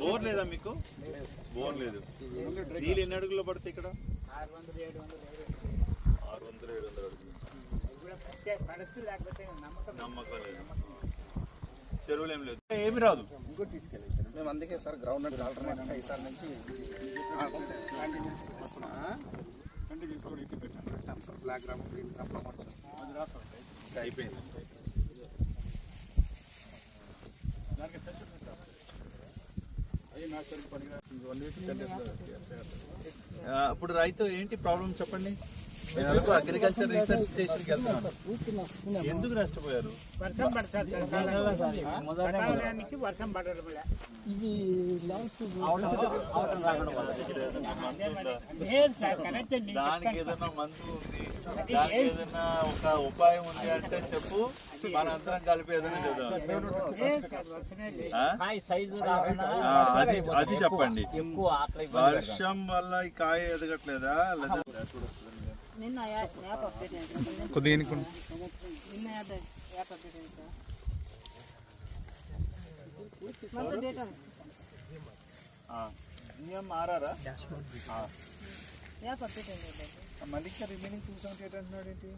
Bore లేదా మీకు? Bore లేదు. నీళ్ళు ఎన్ని అడుగుల్లో పడతాయి ఇక్కడ? 600-700 అడుగులు. నమ్మకం లేదు. చెరువులు ఏం లేదు, ఏమి రాదు. మేము అందుకే సార్ గ్రౌండ్ అంటే ఆల్టర్నేట్ ఈసారి నుంచి పెట్టాం sir. Black gram, green gram promote చేస్తాం. అయిపోయింది. ఇప్పుడు రైతు ఏంటి ప్రాబ్లం చెప్పండి. నేను అగ్రికల్చర్ రీసెర్చ్ స్టేషన్కి వెళ్తున్నాను. ఎందుకు నష్టపోయారు? వర్షం పడుతుంది, వర్షం పడడం వల్ల. ఇది దానికి ఏదైనా మందు ఉంది, దానికి ఏదైనా ఒక ఉపాయం ఉంది అంటే చెప్పు, మన అంతరం కలిపి ఏదైనా చేద్దాం. అది చెప్పండి. వర్షం వల్ల ఈ కాయ ఎదగట్లేదా? లేదా మారారా? మళ్ళీ రిమైనింగ్ 278 అంటున్నాడు ఏంటి?